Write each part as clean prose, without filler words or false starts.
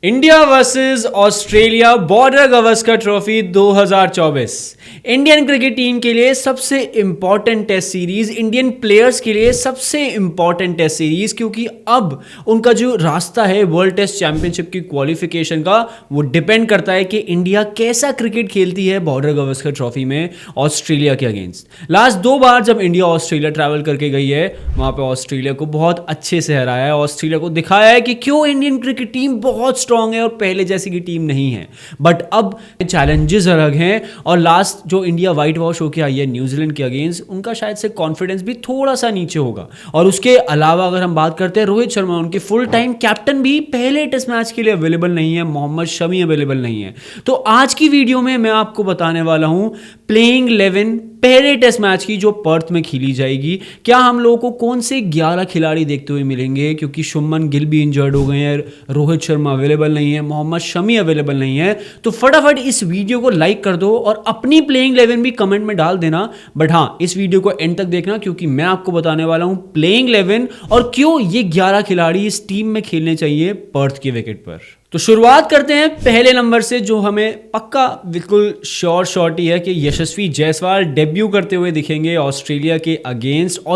India versus Australia Border Gavaskar trophy 2024 Indian cricket team के लिए सबसे important test series, Indian players के लिए सबसे इंपॉर्टेंट टेस्ट सीरीज, क्योंकि अब उनका जो रास्ता है वर्ल्ड टेस्ट चैंपियनशिप की क्वालिफिकेशन का, वो डिपेंड करता है कि इंडिया कैसा क्रिकेट खेलती है बॉर्डर गावस्कर ट्रॉफी में ऑस्ट्रेलिया के अगेंस्ट। लास्ट 2 बार जब इंडिया ऑस्ट्रेलिया ट्रैवल करके गई है, वहां पे ऑस्ट्रेलिया को बहुत अच्छे से हराया है, ऑस्ट्रेलिया को दिखाया है कि क्यों इंडियन क्रिकेट टीम बहुत स्ट्रांग है और पहले जैसी की टीम नहीं है। बट अब चैलेंजेस अलग हैं, और लास्ट जो इंडिया वाइट वॉश होकर आई है न्यूजीलैंड के अगेंस्ट, उनका शायद से कॉन्फिडेंस भी थोड़ा सा नीचे होगा। और उसके अलावा अगर हम बात करते हैं रोहित शर्मा, उनके फुल टाइम कैप्टन भी पहले टेस्ट मैच के लिए अवेलेबल नहीं है, मोहम्मद शमी अवेलेबल नहीं है। तो आज की वीडियो में मैं आपको बताने वाला हूं प्लेइंग 11 पहले टेस्ट मैच की जो पर्थ में खेली जाएगी। क्या हम लोगों को कौन से 11 खिलाड़ी देखते हुए मिलेंगे, क्योंकि शुभमन गिल भी इंजर्ड हो गए हैं, रोहित शर्मा अवेलेबल नहीं है, मोहम्मद शमी अवेलेबल नहीं है। तो फटाफट इस वीडियो को लाइक कर दो और अपनी प्लेइंग 11 भी कमेंट में डाल देना। बट हाँ, इस वीडियो को एंड तक देखना, क्योंकि मैं आपको बताने वाला हूं प्लेइंग 11 और क्यों ये 11 खिलाड़ी इस टीम में खेलने चाहिए पर्थ के विकेट पर। तो शुरुआत करते हैं पहले नंबर से, जो हमें पक्का बिल्कुल शॉर्ट ही है कि यशस्वी जायसवाल डेब्यू करते हुए दिखेंगे ऑस्ट्रेलिया के अगेंस्ट।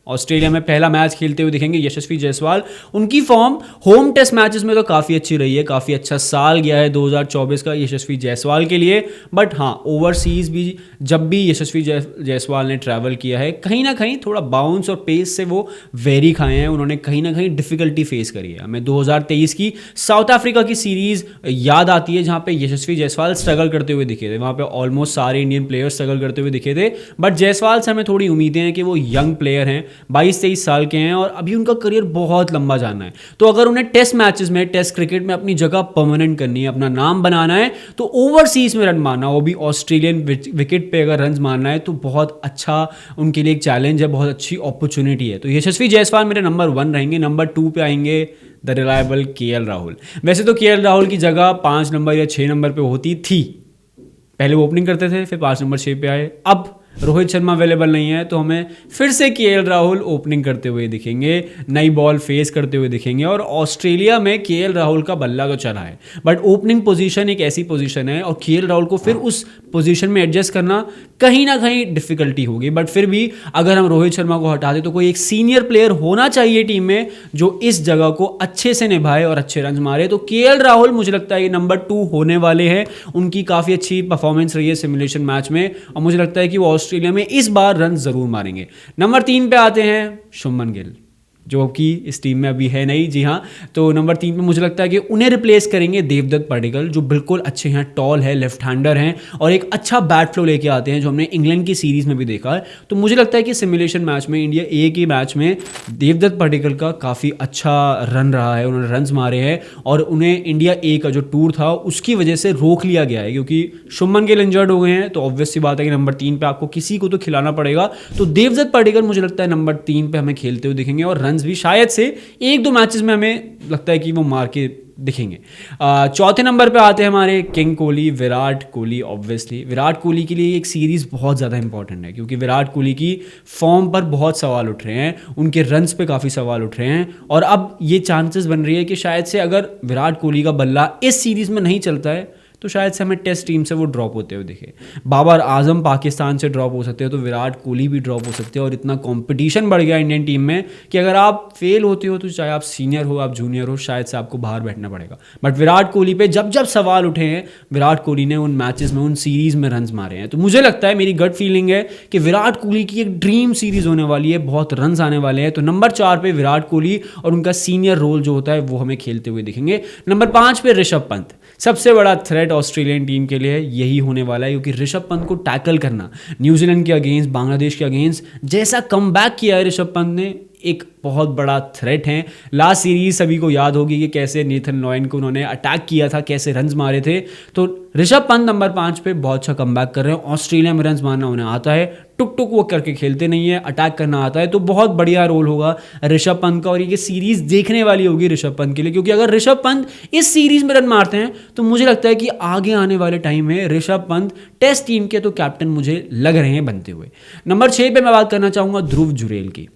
ऑस्ट्रेलिया में पहला मैच खेलते हुए दिखेंगे यशस्वी जायसवाल। उनकी फॉर्म होम टेस्ट मैचेस में तो काफ़ी अच्छी रही है, काफ़ी अच्छा साल गया है 2024 का यशस्वी जायसवाल के लिए। बट हाँ, ओवरसीज भी जब भी यशस्वी जायसवाल ने ट्रैवल किया है, कहीं ना कहीं थोड़ा बाउंस और पेस से वो वेरी खाए हैं, उन्होंने कहीं ना कहीं डिफिकल्टी फेस करी है। हमें 2023 की साउथ अफ्रीका की सीरीज याद आती है, जहाँ पे यशस्वी जायसवाल स्ट्रगल करते हुए दिखे थे। वहाँ पे ऑलमोस्ट सारे इंडियन प्लेयर्स स्ट्रगल करते हुए दिखे थे, बट जायसवाल से हमें थोड़ी उम्मीदें हैं कि वो यंग प्लेयर हैं, 22-23 साल के हैं और अभी उनका करियर बहुत लंबा जाना है। तो अगर उन्हें टेस्ट मैचेस में, टेस्ट क्रिकेट में अपनी जगह परमानेंट करनी है, अपना नाम बनाना है, तो ओवरसीज में रन मारना, वो भी ऑस्ट्रेलियन विकेट पे अगर रन मारना है, तो बहुत अच्छा उनके लिए एक चैलेंज है, बहुत अच्छी अपॉर्चुनिटी है। तो यशस्वी जायसवाल मेरे नंबर 1 रहेंगे। नंबर 2 पे आएंगे द रिलायबल केएल राहुल। वैसे तो केएल राहुल की जगह 5 नंबर या 6 नंबर पे होती थी, पहले वो ओपनिंग करते थे, फिर 5 नंबर 6 पे आए। अब रोहित शर्मा अवेलेबल नहीं है, तो हमें फिर से केएल राहुल ओपनिंग करते हुए दिखेंगे, नई बॉल फेस करते हुए दिखेंगे। और ऑस्ट्रेलिया में केएल राहुल का बल्ला तो चला है, बट ओपनिंग पोजीशन एक ऐसी पोजीशन है, और केएल राहुल को फिर उस पोजीशन में एडजस्ट करना कहीं ना कहीं डिफिकल्टी होगी। बट फिर भी अगर हम रोहित शर्मा को हटा दें, तो कोई एक सीनियर प्लेयर होना चाहिए टीम में जो इस जगह को अच्छे से निभाए और अच्छे रन मारे। तो केएल राहुल मुझे लगता है कि नंबर 2 होने वाले हैं। उनकी काफ़ी अच्छी परफॉर्मेंस रही है सिमुलेशन मैच में, और मुझे लगता है कि वो ऑस्ट्रेलिया में इस बार रन जरूर मारेंगे। नंबर 3 पे आते हैं शुभमन गिल, जो कि इस टीम में अभी है नहीं। जी हाँ, तो नंबर 3 पे मुझे लगता है कि उन्हें रिप्लेस करेंगे देवदत्त पडिक्कल, जो बिल्कुल अच्छे हैं, टॉल है, लेफ्ट हैंडर हैं और एक अच्छा बैट फ्लो लेके आते हैं, जो हमने इंग्लैंड की सीरीज में भी देखा है। तो मुझे लगता है कि सिमुलेशन मैच में, इंडिया ए के मैच में देवदत्त पडिक्कल का काफ़ी अच्छा रन रहा है, उन्होंने रन मारे हैं, और उन्हें इंडिया ए का जो टूर था उसकी वजह से रोक लिया गया है, क्योंकि शुभमन गिल इंजर्ड हो गए हैं। तो ऑब्वियस सी बात है कि नंबर 3 पे आपको किसी को तो खिलाना पड़ेगा। तो देवदत्त पडिक्कल मुझे लगता है नंबर 3 पे हमें खेलते हुए दिखेंगे, और रन भी शायद से 1-2 मैचेस में हमें लगता है कि वो मार के दिखेंगे। चौथे नंबर पे आते हैं हमारे किंग कोहली, विराट कोहली। ऑब्वियसली विराट कोहली के लिए एक सीरीज़ बहुत ज़्यादा इंपॉर्टेंट है, क्योंकि विराट कोहली की फॉर्म पर बहुत सवाल उठ रहे हैं, उनके रन्स पे काफ़ी सवाल उठ रहे हैं, और अब ये चांसेस बन रही है कि शायद से अगर विराट कोहली का बल्ला इस सीरीज़ में नहीं चलता है, तो शायद से हमें टेस्ट टीम से वो ड्रॉप होते हुए दिखे। बाबर आजम पाकिस्तान से ड्रॉप हो सकते हैं, तो विराट कोहली भी ड्रॉप हो सकते हैं, और इतना कंपटीशन बढ़ गया इंडियन टीम में कि अगर आप फेल होते हो, तो चाहे आप सीनियर हो, आप जूनियर हो, शायद से आपको बाहर बैठना पड़ेगा। बट विराट कोहली पे जब जब सवाल उठे हैं, विराट कोहली ने उन मैचेस में, उन सीरीज़ में रन मारे हैं। तो मुझे लगता है, मेरी गट फीलिंग है कि विराट कोहली की एक ड्रीम सीरीज़ होने वाली है, बहुत रन आने वाले हैं। तो नंबर 4 पे विराट कोहली, और उनका सीनियर रोल जो होता है वो हमें खेलते हुए दिखेंगे। नंबर 5 पे ऋषभ पंत। सबसे बड़ा थ्रेट ऑस्ट्रेलियन टीम के लिए यही होने वाला है, क्योंकि ऋषभ पंत को टैकल करना, न्यूजीलैंड के अगेंस्ट, बांग्लादेश के अगेंस्ट जैसा कमबैक किया है ऋषभ पंत ने, एक बहुत बड़ा थ्रेट है। लास्ट सीरीज सभी को याद होगी कि कैसे नेथन लॉयन को उन्होंने अटैक किया था, कैसे रन्स मारे थे। तो ऋषभ पंत नंबर 5 पे बहुत अच्छा कमबैक कर रहे हैं। ऑस्ट्रेलिया में रन्स मारना उन्हें आता है, टुक टुक वो करके खेलते नहीं है, अटैक करना आता है। तो बहुत बढ़िया रोल होगा ऋषभ पंत का, और ये सीरीज देखने वाली होगी ऋषभ पंत के लिए, क्योंकि अगर ऋषभ पंत इस सीरीज में रन मारते हैं, तो मुझे लगता है कि आगे आने वाले टाइम में ऋषभ पंत टेस्ट टीम के तो कैप्टन मुझे लग रहे हैं बनते हुए। नंबर 6 पे मैं बात करना चाहूंगा ध्रुव जुरेल की।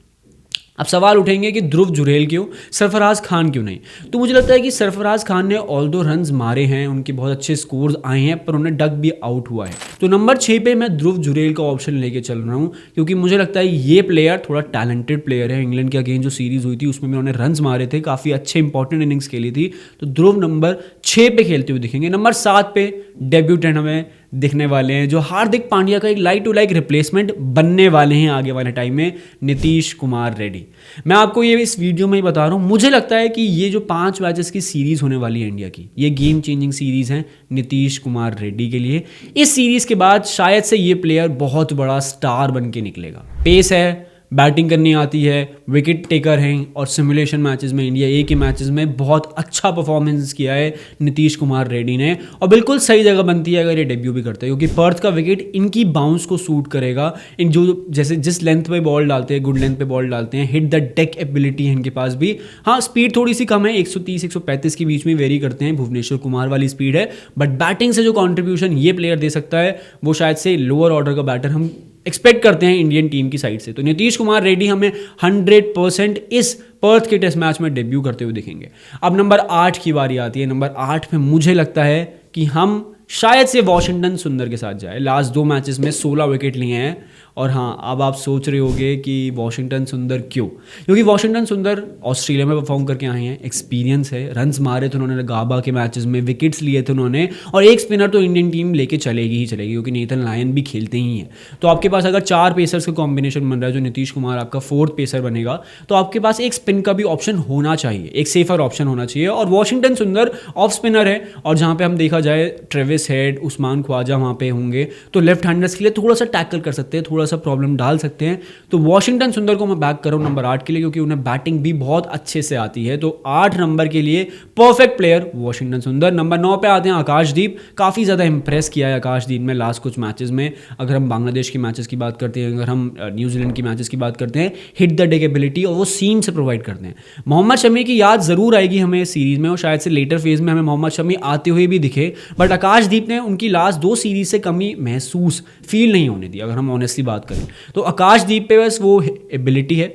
अब सवाल उठेंगे कि ध्रुव जुरेल क्यों, सरफराज खान क्यों नहीं। तो मुझे लगता है कि सरफराज खान ने ऑल दो रन्स मारे हैं, उनके बहुत अच्छे स्कोर्स आए हैं, पर उन्हें डक भी आउट हुआ है। तो नंबर 6 पे मैं ध्रुव जुरेल का ऑप्शन लेके चल रहा हूँ, क्योंकि मुझे लगता है ये प्लेयर थोड़ा टैलेंटेड प्लेयर है। इंग्लैंड के अगेंस्ट जो सीरीज हुई थी उसमें भी उन्होंने रन्स मारे थे, काफ़ी अच्छे इंपॉर्टेंट इनिंग्स खेली थी। तो ध्रुव नंबर 6 पे खेलते हुए दिखेंगे। नंबर 7 पे डेब्यूटेंट हमें दिखने वाले हैं, जो हार्दिक पांड्या का एक लाइक टू लाइक रिप्लेसमेंट बनने वाले हैं आगे वाले टाइम में, नीतीश कुमार रेड्डी। मैं आपको ये इस वीडियो में ही बता रहा हूँ, मुझे लगता है कि ये जो 5 मैचेस की सीरीज होने वाली है इंडिया की, ये गेम चेंजिंग सीरीज है नीतीश कुमार रेड्डी के लिए। इस सीरीज के बाद शायद से ये प्लेयर बहुत बड़ा स्टार बन के निकलेगा। पेस है, बैटिंग करनी आती है, विकेट टेकर हैं, और सिमुलेशन मैचेस में इंडिया ए के मैचेस में बहुत अच्छा परफॉर्मेंस किया है नीतीश कुमार रेड्डी ने, और बिल्कुल सही जगह बनती है अगर ये डेब्यू भी करते हैं, क्योंकि पर्थ का विकेट इनकी बाउंस को सूट करेगा। इन जो जैसे जिस लेंथ पे बॉल डालते हैं, गुड लेंथ पे बॉल डालते हैं, हिट द डेक एबिलिटी है इनके पास भी। हाँ, स्पीड थोड़ी सी कम है, 130-135 के बीच में वेरी करते हैं, भुवनेश्वर कुमार वाली स्पीड है, बट बैटिंग से जो कॉन्ट्रीब्यूशन ये प्लेयर दे सकता है वो शायद से लोअर ऑर्डर का बैटर हम एक्सपेक्ट करते हैं इंडियन टीम की साइड से। तो नीतीश कुमार रेड्डी हमें 100% इस पर्थ के टेस्ट मैच में डेब्यू करते हुए दिखेंगे। अब नंबर 8 की बारी आती है। नंबर 8 पे मुझे लगता है कि हम शायद से वॉशिंगटन सुंदर के साथ जाए। लास्ट 2 मैचेस में 16 विकेट लिए हैं, और हाँ, अब आप सोच रहे होगे कि वॉशिंगटन सुंदर क्यों, क्योंकि वॉशिंगटन सुंदर ऑस्ट्रेलिया में परफॉर्म करके आए हैं, एक्सपीरियंस है, रन्स मारे थे उन्होंने गाबा के मैचेस में, विकेट्स लिए थे उन्होंने, और एक स्पिनर तो इंडियन टीम लेके चलेगी ही चलेगी, क्योंकि नेथन लायन भी खेलते ही हैं। तो आपके पास अगर 4 पेसर्स का कॉम्बिनेशन बन रहा है, जो नीतीश कुमार आपका 4th पेसर बनेगा, तो आपके पास एक स्पिन का भी ऑप्शन होना चाहिए, एक सेफर ऑप्शन होना चाहिए। और वॉशिंगटन सुंदर ऑफ स्पिनर है, और जहाँ पे हम देखा जाए ट्रेविस हेड, उस्मान ख्वाजा वहाँ पे होंगे, तो लेफ्ट हैंडर्स के लिए थोड़ा सा टैकल कर सकते हैं, थोड़ा सा प्रॉब्लम डाल सकते हैं। तो वॉशिंगटन सुंदर को मैं बैक कर रहा हूँ नंबर 8 के लिए, क्योंकि उन्हें बैटिंग भी बहुत अच्छे से आती है। तो 8 नंबर के लिए परफेक्ट प्लेयर वॉशिंगटन सुंदर। नंबर 9 पे आते हैं आकाशदीप। काफ़ी ज़्यादा इंप्रेस किया है आकाशदीप में लास्ट कुछ मैचेस में। अगर हम बांग्लादेश की मैचेस की बात करते हैं, अगर हम न्यूजीलैंड की मैचेस की बात करते हैं, हिट द डेक एबिलिटी और वो सीम से प्रोवाइड करते हैं। मोहम्मद शमी की याद ज़रूर आएगी हमें इस सीरीज़ में, और शायद से लेटर फेज में हमें मोहम्मद शमी आते हुए भी दिखे, बट आकाशदीप ने उनकी लास्ट 2 सीरीज से कमी महसूस फील नहीं होने दी। अगर हम ऑनेस्टली बात करें तो आकाशदीप पे बस वो एबिलिटी है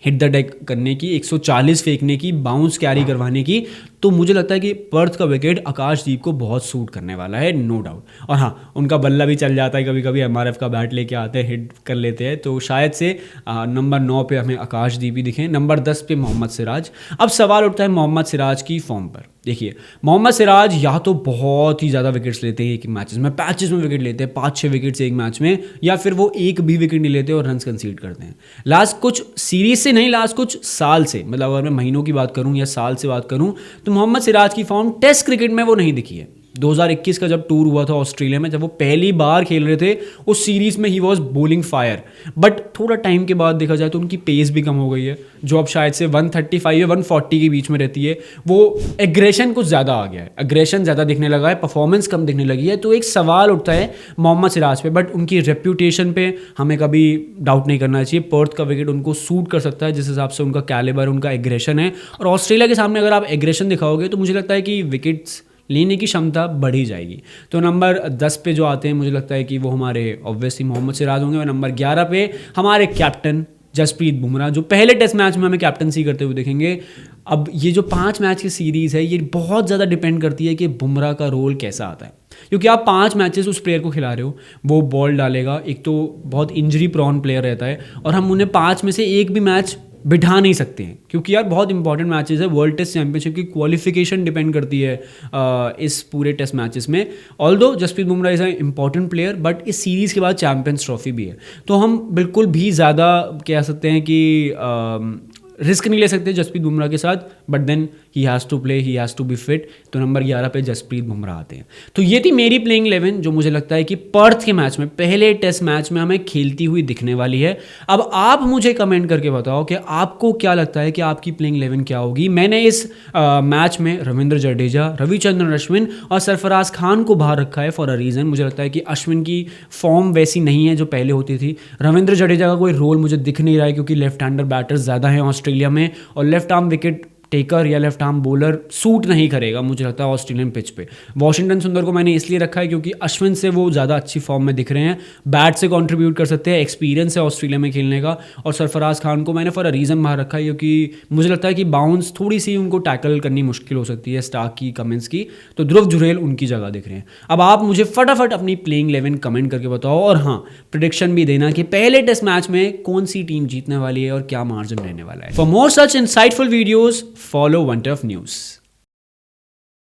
हिट द डेक करने की, 140 फेंकने की, बाउंस कैरी करवाने की। तो मुझे लगता है कि पर्थ का विकेट आकाशदीप को बहुत सूट करने वाला है, नो डाउट। और हाँ, उनका बल्ला भी चल जाता है कभी कभी, एमआरएफ का बैट लेके आते हैं, हिट कर लेते हैं। तो शायद से नंबर 9 पे हमें आकाशदीप ही दिखें। नंबर 10 पे मोहम्मद सिराज। अब सवाल उठता है मोहम्मद सिराज की फॉर्म पर। देखिए, मोहम्मद सिराज या तो बहुत ही ज़्यादा विकेट्स लेते हैं एक मैचेस में, पैचेस में विकेट लेते हैं, 5-6 विकेट्स एक मैच में, या फिर वो एक भी विकेट नहीं लेते और रन्स कंसीड करते हैं। लास्ट कुछ सीरीज से नहीं, लास्ट कुछ साल से, मतलब अगर मैं महीनों की बात करूं या साल से बात करूं, तो मोहम्मद सिराज की फॉर्म टेस्ट क्रिकेट में वो नहीं दिखी है। 2021 का जब टूर हुआ था ऑस्ट्रेलिया में, जब वो पहली बार खेल रहे थे, उस सीरीज में he was bowling fire, but थोड़ा टाइम के बाद देखा जाए तो उनकी पेस भी कम हो गई है, जो अब शायद से 135 या 140 के बीच में रहती है। वो एग्रेशन कुछ ज़्यादा आ गया है, एग्रेशन ज़्यादा दिखने लगा है, परफॉर्मेंस कम दिखने लगी है। तो एक सवाल उठता है मोहम्मद सिराज पे, बट उनकी रेप्यूटेशन पे हमें कभी डाउट नहीं करना चाहिए। पर्थ का विकेट उनको सूट कर सकता है, जिस हिसाब से उनका कैलिबर, उनका एग्रेशन है, और ऑस्ट्रेलिया के सामने अगर आप एग्रेशन दिखाओगे तो मुझे लगता है कि विकेट्स लेने की क्षमता बढ़ी जाएगी। तो नंबर 10 पे जो आते हैं, मुझे लगता है कि वो हमारे ऑब्वियसली मोहम्मद सिराज होंगे। और नंबर 11 पे हमारे कैप्टन जसप्रीत बुमराह, जो पहले टेस्ट मैच में हमें कैप्टनसी करते हुए देखेंगे। अब ये जो 5 मैच की सीरीज़ है, ये बहुत ज़्यादा डिपेंड करती है कि बुमराह का रोल कैसा आता है, क्योंकि आप 5 मैचेस उस प्लेयर को खिला रहे हो, वो बॉल डालेगा, एक तो बहुत इंजरी प्रोन प्लेयर रहता है, और हम उन्हें 5 में से एक भी मैच बिठा नहीं सकते हैं, क्योंकि यार बहुत इंपॉर्टेंट मैचेस है। वर्ल्ड टेस्ट चैंपियनशिप की क्वालिफिकेशन डिपेंड करती है इस पूरे टेस्ट मैचेस में। Although Jasprit Bumrah is a important player, but इस सीरीज़ के बाद चैंपियंस ट्रॉफी भी है, तो हम बिल्कुल भी ज़्यादा कह सकते हैं कि रिस्क नहीं ले सकते जसप्रीत बुमराह के साथ, but then he has to play, he has to be fit. तो नंबर 11 पे जसप्रीत बुमराह आते हैं। तो ये थी मेरी प्लेइंग 11, जो मुझे लगता है कि पर्थ के मैच में, पहले टेस्ट मैच में हमें खेलती हुई दिखने वाली है। अब आप मुझे कमेंट करके बताओ कि आपको क्या लगता है कि आपकी प्लेइंग 11 क्या होगी। मैंने इस मैच में रविंद्र जडेजा, रविचंद्रन अश्विन और सरफराज खान को बाहर रखा है फॉर अ रीज़न। मुझे लगता है कि अश्विन की फॉर्म वैसी नहीं है जो पहले होती थी। रविंद्र जडेजा का कोई रोल मुझे दिख नहीं रहा है, क्योंकि लेफ्ट हैंडर बैटर्स ज़्यादा हैं ऑस्ट्रेलिया में, और लेफ्ट आर्म विकेट टेकर या लेफ्ट आर्म बॉलर सूट नहीं करेगा मुझे लगता है ऑस्ट्रेलियन पिच पे। वॉशिंगटन सुंदर को मैंने इसलिए रखा है क्योंकि अश्विन से वो ज़्यादा अच्छी फॉर्म में दिख रहे हैं, बैट से कंट्रीब्यूट कर सकते हैं, एक्सपीरियंस है ऑस्ट्रेलिया में खेलने का। और सरफराज खान को मैंने फॉर अ रीज़न बाहर रखा है क्योंकि मुझे लगता है कि बाउंस थोड़ी सी उनको टैकल करनी मुश्किल हो सकती है स्टार्क की, कमिंस की, तो ध्रुव जुरेल उनकी जगह दिख रहे हैं। अब आप मुझे फटाफट अपनी प्लेइंग 11 कमेंट करके बताओ, और हाँ प्रेडिक्शन भी देना कि पहले टेस्ट मैच में कौन सी टीम जीतने वाली है और क्या मार्जिन रहने वाला है। For more such insightful videos follow one tough news.